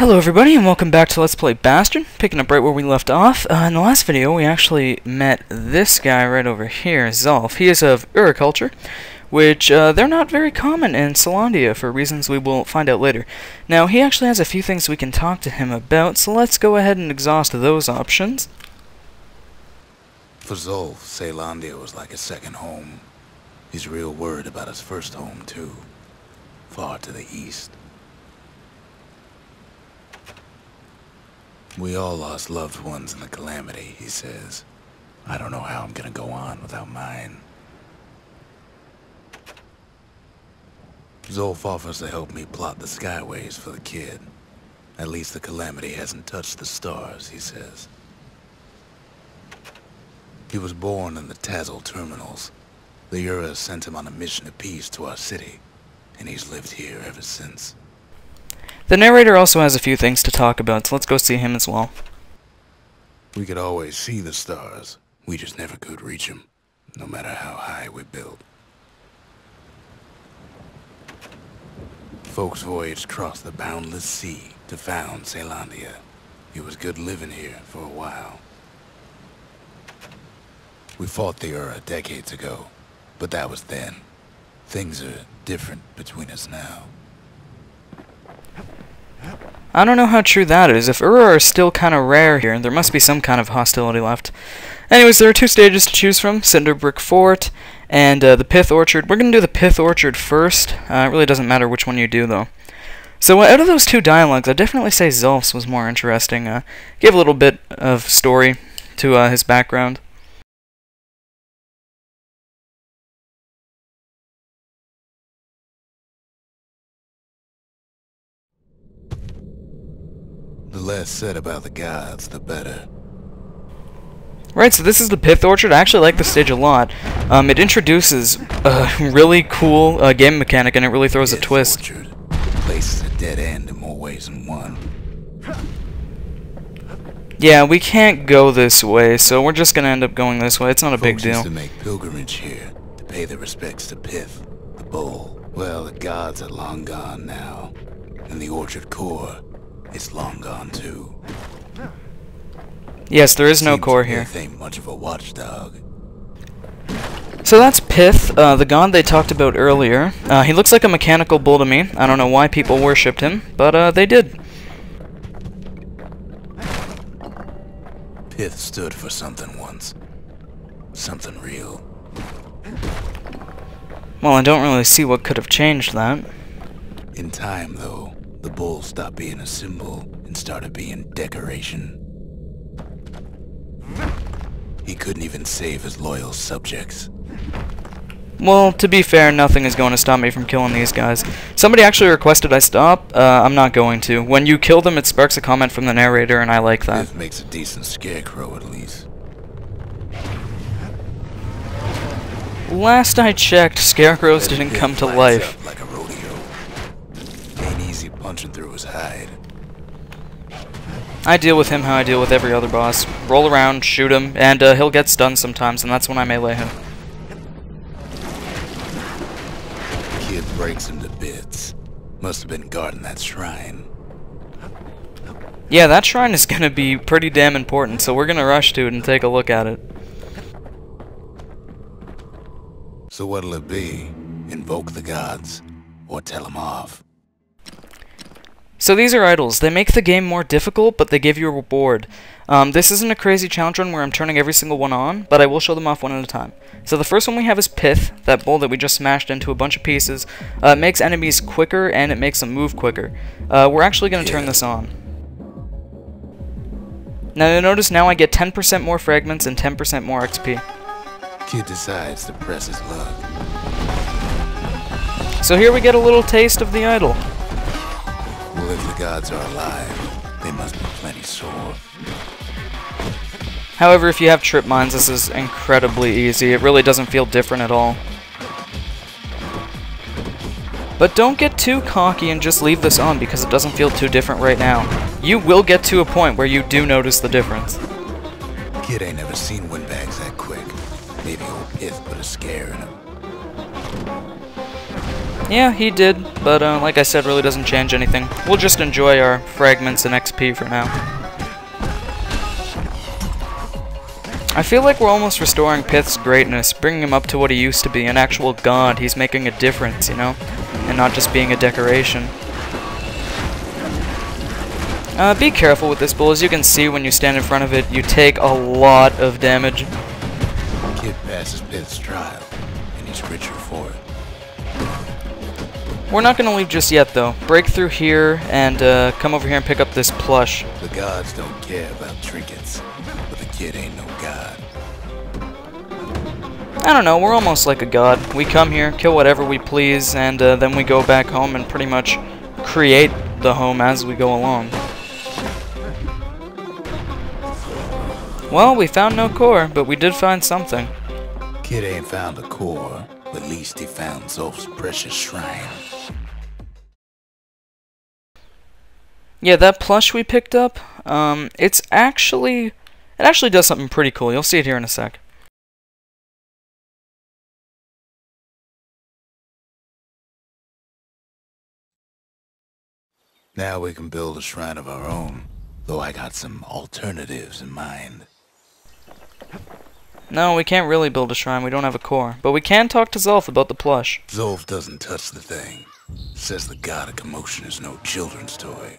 Hello everybody and welcome back to Let's Play Bastion, picking up right where we left off. In the last video we actually met this guy right over here, Zolf. He is of Uriculture, which they're not very common in Celandia for reasons we will find out later. Now he actually has a few things we can talk to him about, so let's go ahead and exhaust those options. For Zolf, Celandia was like a second home. He's real worried about his first home too, far to the east. We all lost loved ones in the calamity, he says. I don't know how I'm gonna go on without mine. Zolf offers to help me plot the skyways for the kid. At least the calamity hasn't touched the stars, he says. He was born in the Tazzle terminals. The Ura sent him on a mission of peace to our city, and he's lived here ever since. The narrator also has a few things to talk about, so let's go see him as well. We could always see the stars. We just never could reach them, no matter how high we built. Folks voyaged across the boundless sea to found Celandia. It was good living here for a while. We fought the Ura decades ago, but that was then. Things are different between us now. I don't know how true that is. If Ura are still kind of rare here, there must be some kind of hostility left. Anyways, there are two stages to choose from, Cinderbrick Fort and the Pith Orchard. We're going to do the Pith Orchard first. It really doesn't matter which one you do, though. So out of those two dialogues, I'd definitely say Zolf's was more interesting. Gave a little bit of story to his background. The less said about the gods, the better. Right, so this is the Pith Orchard. I actually like this stage a lot. It introduces a really cool game mechanic, and it really throws a twist. Orchard. Place is a dead end in more ways than one. Yeah, we can't go this way, so we're just gonna end up going this way. It's not a big deal. Folks used to make pilgrimage here to pay their respects to Pith, the bull. Well, the gods are long gone now, and the orchard core, it's long gone too. Yes, there is no core here. Pith ain't much of a watchdog. So that's Pith, the god they talked about earlier. He looks like a mechanical bull to me. I don't know why people worshipped him, but they did. Pith stood for something once. Something real. Well, I don't really see what could have changed that. In time, though, the bull stopped being a symbol and started being decoration. He couldn't even save his loyal subjects. Well, to be fair, nothing is going to stop me from killing these guys. Somebody actually requested I stop. I'm not going to. When you kill them, it sparks a comment from the narrator, and I like that. Pith makes a decent scarecrow, at least. Last I checked, scarecrows didn't Pith come to lights life. up like a rodeo. Ain't easy punching through his hide. I deal with him how I deal with every other boss. Roll around, shoot him, and he'll get stunned sometimes, and that's when I melee him. Kid breaks him to bits. Must have been guarding that shrine. Yeah, that shrine is gonna be pretty damn important, so we're gonna rush to it and take a look at it. So what'll it be? Invoke the gods? Or tell them off? So these are idols. They make the game more difficult, but they give you a reward. This isn't a crazy challenge run where I'm turning every single one on, but I will show them off one at a time. So the first one we have is Pith, that bull that we just smashed into a bunch of pieces. It makes enemies quicker, and it makes them move quicker. We're actually going to turn this on. Now you'll notice now I get 10% more fragments and 10% more XP. Kid decides to press his luck. So here we get a little taste of the idol. Well, if the gods are alive, they must be plenty sore. However, if you have trip mines, this is incredibly easy. It really doesn't feel different at all. But don't get too cocky and just leave this on because it doesn't feel too different right now. You will get to a point where you do notice the difference. Kid ain't never seen windbags that quick. Maybe old Pith put a scare in him. Yeah, he did, but like I said, really doesn't change anything. We'll just enjoy our fragments and XP for now. I feel like we're almost restoring Pith's greatness, bringing him up to what he used to be, an actual god. He's making a difference, you know, and not just being a decoration. Be careful with this bull. As you can see when you stand in front of it, you take a lot of damage. Kid passes Pith's trial, and he's richer for it. We're not going to leave just yet, though. Break through here and come over here and pick up this plush. The gods don't care about trinkets, but the kid ain't no god. I don't know, we're almost like a god. We come here, kill whatever we please, and then we go back home and pretty much create the home as we go along. Well, we found no core, but we did find something. Kid ain't found a core, but at least he found Zolf's precious shrine. Yeah, that plush we picked up, it actually does something pretty cool. You'll see it here in a sec. Now we can build a shrine of our own, though I got some alternatives in mind. No, we can't really build a shrine. We don't have a core. But we can talk to Zolf about the plush. Zolf doesn't touch the thing. Says the god of commotion is no children's toy.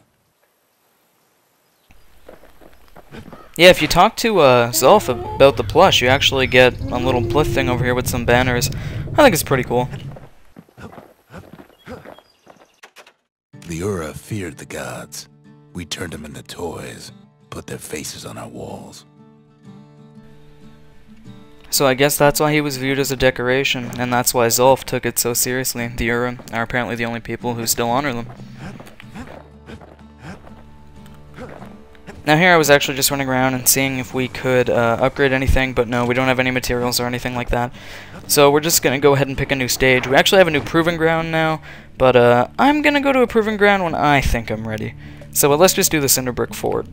Yeah, if you talk to Zolf about the plush, you actually get a little plinth thing over here with some banners. I think it's pretty cool. The Ura feared the gods. We turned them into toys, put their faces on our walls. So I guess that's why he was viewed as a decoration, and that's why Zolf took it so seriously. The Ura are apparently the only people who still honor them. Now here I was actually just running around and seeing if we could upgrade anything, but no, we don't have any materials or anything like that. So we're just going to go ahead and pick a new stage. We actually have a new proving ground now, but I'm going to go to a proving ground when I think I'm ready. So let's just do the Cinder Brick Fort.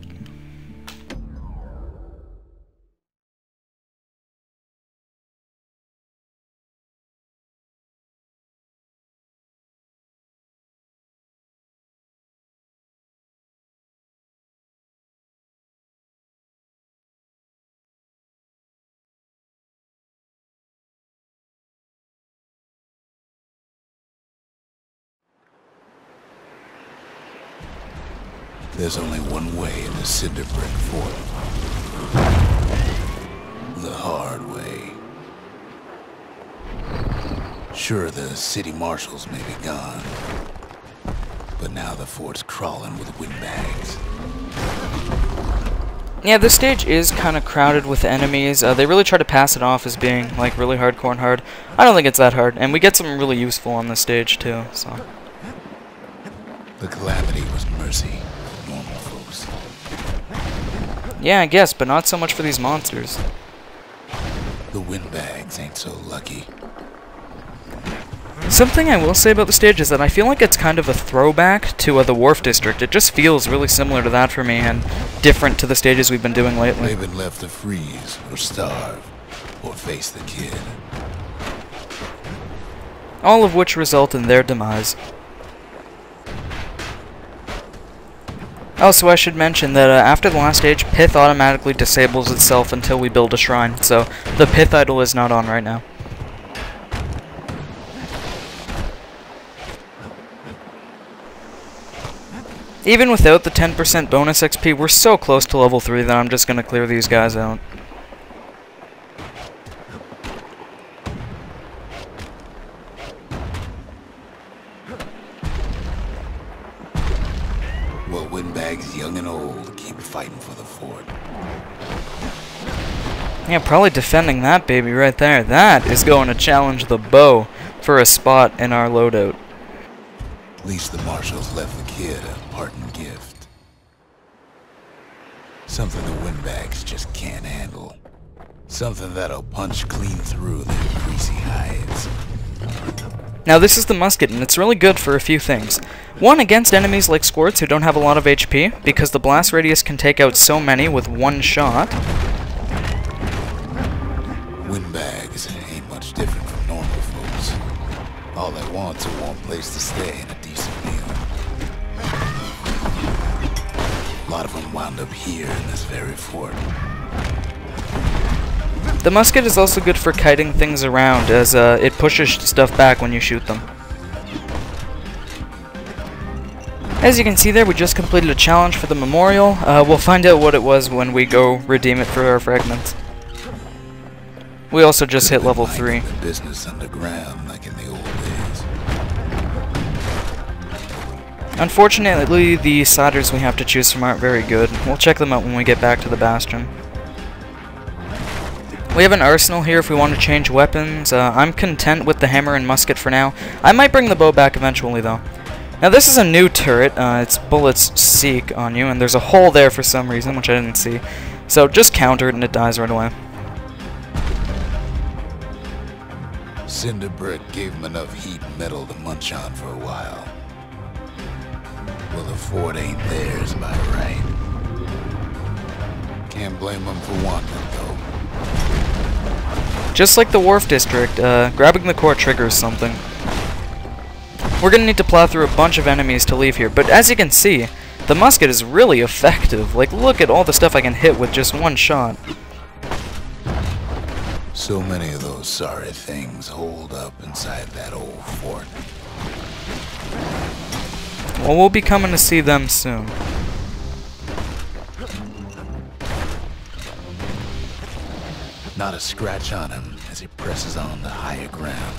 There's only one way in the Cinder Brick Fort. The hard way. Sure, the city marshals may be gone, but now the fort's crawling with windbags. Yeah, this stage is kind of crowded with enemies. They really try to pass it off as being like really hardcore and hard. I don't think it's that hard, and we get something really useful on this stage too. So The calamity was mercy. Normal folks. yeah, I guess, but not so much for these monsters. The windbags ain't so lucky. Something I will say about the stage is that I feel like it's kind of a throwback to the Wharf District. It just feels really similar to that for me, and different to the stages we've been doing lately. They've been left to freeze, or starve, or face the kid. All of which result in their demise. Also, I should mention that after the last stage, Pith automatically disables itself until we build a shrine, so the Pith idol is not on right now. Even without the 10% bonus XP, we're so close to level 3 that I'm just going to clear these guys out. Well, windbags young and old keep fighting for the fort. Yeah, probably defending that baby right there. That is going to challenge the bow for a spot in our loadout. At least the marshals left the kid a parting gift. Something the windbags just can't handle. Something that'll punch clean through their greasy hides. Now this is the musket, and it's really good for a few things. One, against enemies like squirts who don't have a lot of HP, because the blast radius can take out so many with one shot. Windbags ain't much different from normal folks. All they want's a warm place to stay and a decent meal. A lot of them wound up here in this very fort. The musket is also good for kiting things around, as it pushes stuff back when you shoot them. As you can see there, we just completed a challenge for the memorial. We'll find out what it was when we go redeem it for our fragments. We also just hit level 3. The business underground like in the old days. Unfortunately, the sliders we have to choose from aren't very good. We'll check them out when we get back to the Bastion. We have an arsenal here if we want to change weapons. I'm content with the hammer and musket for now. I might bring the bow back eventually, though. Now, this is a new turret. Its bullets seek on you, and there's a hole there for some reason, which I didn't see. So just counter it, and it dies right away. Cinder Brick gave him enough heat and metal to munch on for a while. Well, the fort ain't theirs by right. Can't blame them for wanting it, though. Just like the Wharf District, grabbing the core triggers something. We're gonna need to plow through a bunch of enemies to leave here, but as you can see, the musket is really effective. Like, look at all the stuff I can hit with just one shot. So many of those sorry things hold up inside that old fort. Well, we'll be coming to see them soon. Not a scratch on him as he presses on to higher ground.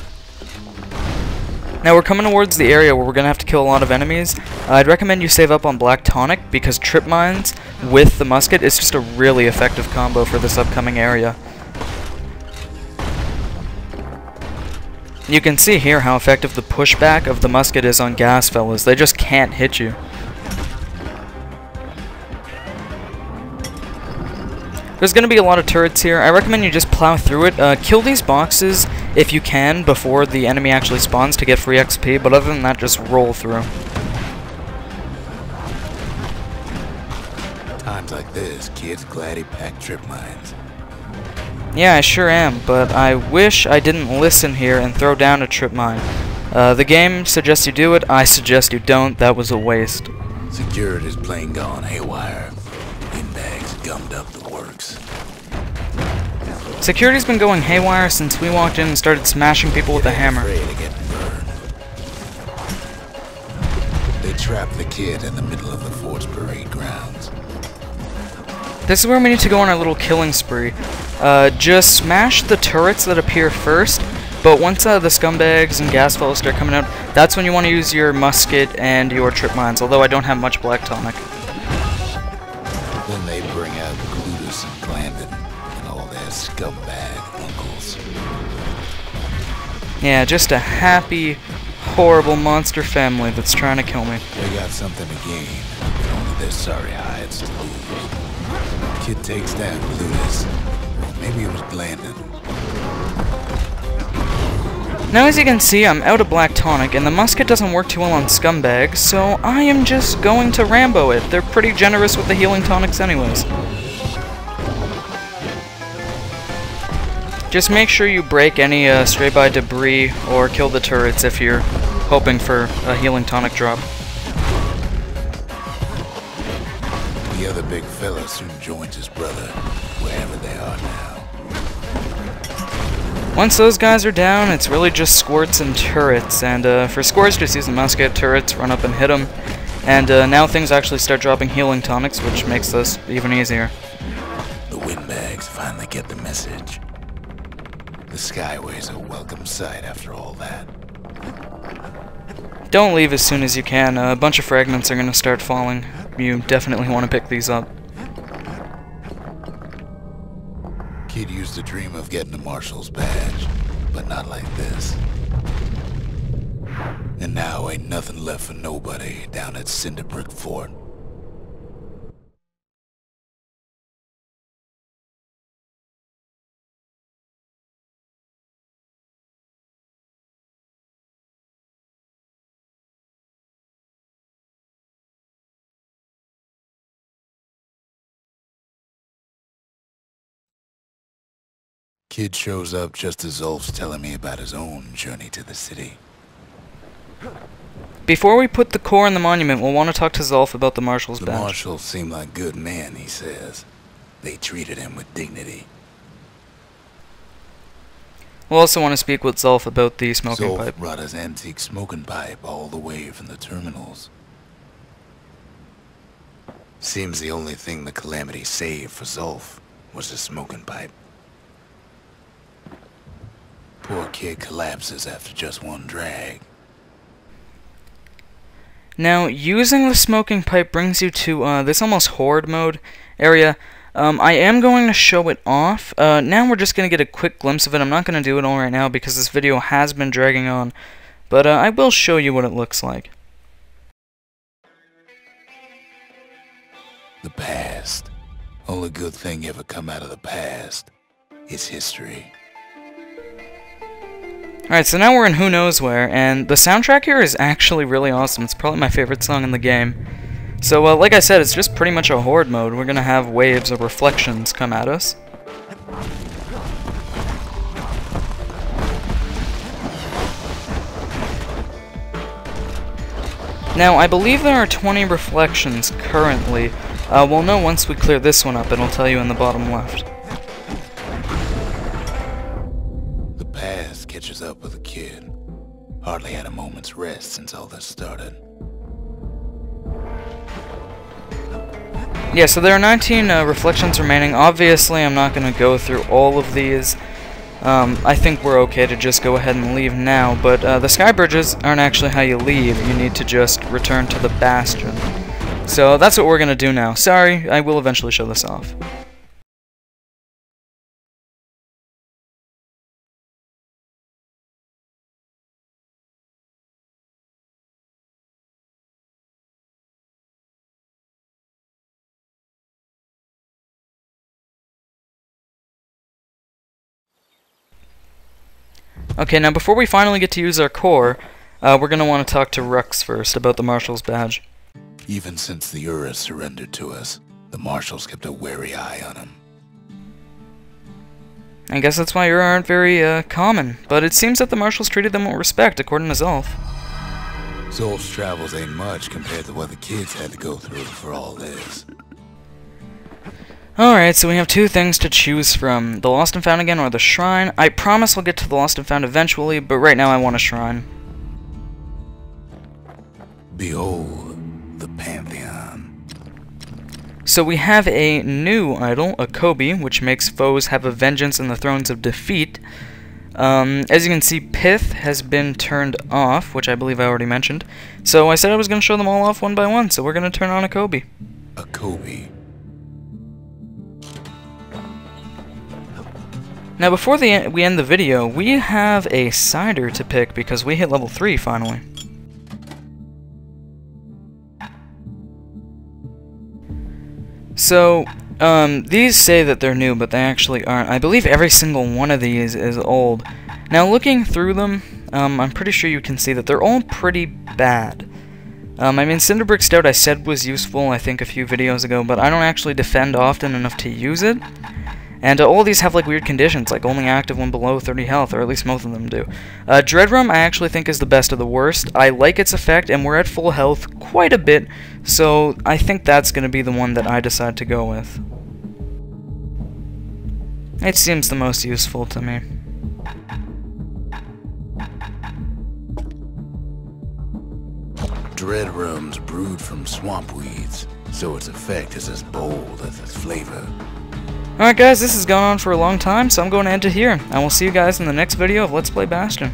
Now we're coming towards the area where we're going to have to kill a lot of enemies. I'd recommend you save up on Black Tonic because trip mines with the musket is just a really effective combo for this upcoming area. You can see here how effective the pushback of the musket is on gas fellas. They just can't hit you. There's going to be a lot of turrets here. I recommend you just plow through it. Kill these boxes if you can before the enemy actually spawns to get free XP, but other than that, just roll through. Times like this, kids glad he packed trip mines. Yeah, I sure am, but I wish I didn't listen here and throw down a trip mine. The game suggests you do it, I suggest you don't. That was a waste. Security's plain gone haywire. Windbags gummed up the works. Security's been going haywire since we walked in and started smashing people with a hammer. Afraid of getting burned. They trapped the kid in the middle of the fort's parade grounds. This is where we need to go on our little killing spree. Just smash the turrets that appear first, but once the scumbags and gas fellows start coming out, that's when you want to use your musket and your trip mines, although I don't have much Black Tonic. Then they bring out Glutus and Glandon and all their scumbag uncles. Yeah, just a happy, horrible monster family that's trying to kill me. They got something to gain, but only their sorry hides to lose. Kid takes down Glutus. Maybe it was Glandon. Now as you can see, I'm out of Black Tonic, and the musket doesn't work too well on scumbags, so I am just going to Rambo it. They're pretty generous with the healing tonics anyways. Just make sure you break any stray-by debris or kill the turrets if you're hoping for a healing tonic drop. The other big fella soon joins his brother, wherever they are now. Once those guys are down, it's really just squirts and turrets, and for squirts just use the musket, turrets run up and hit them, and now things actually start dropping healing tonics, which makes this even easier. The windbags finally get the message. The Skyway's a welcome sight after all that. Don't leave as soon as you can. A bunch of fragments are going to start falling. You definitely want to pick these up. Kid used to dream of getting a marshal's badge, but not like this. And now ain't nothing left for nobody down at Cinder Brick Fort. Kid shows up just as Ulf's telling me about his own journey to the city. Before we put the core in the monument, we'll want to talk to Zolf about the Marshal's The badge. marshals seem like good men, he says. They treated him with dignity. We'll also want to speak with Zolf about the smoking Zolf pipe. brought his antique smoking pipe all the way from the terminals. Seems the only thing the Calamity saved for Zolf was the smoking pipe. Poor kid collapses after just one drag. Now, using the smoking pipe brings you to this almost horde mode area. I am going to show it off. Now we're just going to get a quick glimpse of it. I'm not going to do it all right now because this video has been dragging on. But I will show you what it looks like. The past. Only good thing ever come out of the past is history. Alright, so now we're in Who Knows Where, and the soundtrack here is actually really awesome. It's probably my favorite song in the game. So, like I said, it's just pretty much a horde mode. We're gonna have waves of reflections come at us. Now, I believe there are 20 reflections currently. We'll know once we clear this one up, and I'll tell you in the bottom left. The past catches up with the kid. Hardly had a moment's rest since all this started. Yeah, so there are 19 reflections remaining. Obviously, I'm not going to go through all of these. I think we're okay to just go ahead and leave now, but the sky bridges aren't actually how you leave. You need to just return to the Bastion. So that's what we're going to do now. Sorry, I will eventually show this off. Okay, now before we finally get to use our core, we're going to want to talk to Rux first about the Marshal's badge. Even since the Ura surrendered to us, the marshals kept a wary eye on him. I guess that's why Ura aren't very common, but it seems that the Marshals treated them with respect, according to Zolf. Zolf's travels ain't much compared to what the kids had to go through for all this. Alright, so we have two things to choose from. The Lost and Found again, or the Shrine. I promise we'll get to the Lost and Found eventually, but right now I want a Shrine. Behold, the Pantheon. So we have a new idol, a Kobe, which makes foes have a vengeance in the thrones of defeat. As you can see, Pith has been turned off, which I believe I already mentioned. So I said I was going to show them all off one by one, so we're going to turn on a Kobe. A Kobe. Now before we end the video, we have a cider to pick because we hit level 3 finally. So, these say that they're new, but they actually aren't. I believe every single one of these is old. Now looking through them, I'm pretty sure you can see that they're all pretty bad. I mean, Cinderbrick Stout I said was useful, I think, a few videos ago, but I don't actually defend often enough to use it. And all these have like weird conditions, like only active when below 30 health, or at least most of them do. Dreadrum I actually think is the best of the worst. I like its effect, and we're at full health quite a bit, so I think that's going to be the one that I decide to go with. It seems the most useful to me. Dreadrum's brewed from swamp weeds, so its effect is as bold as its flavor. Alright guys, this has gone on for a long time, so I'm going to end it here. I will see you guys in the next video of Let's Play Bastion.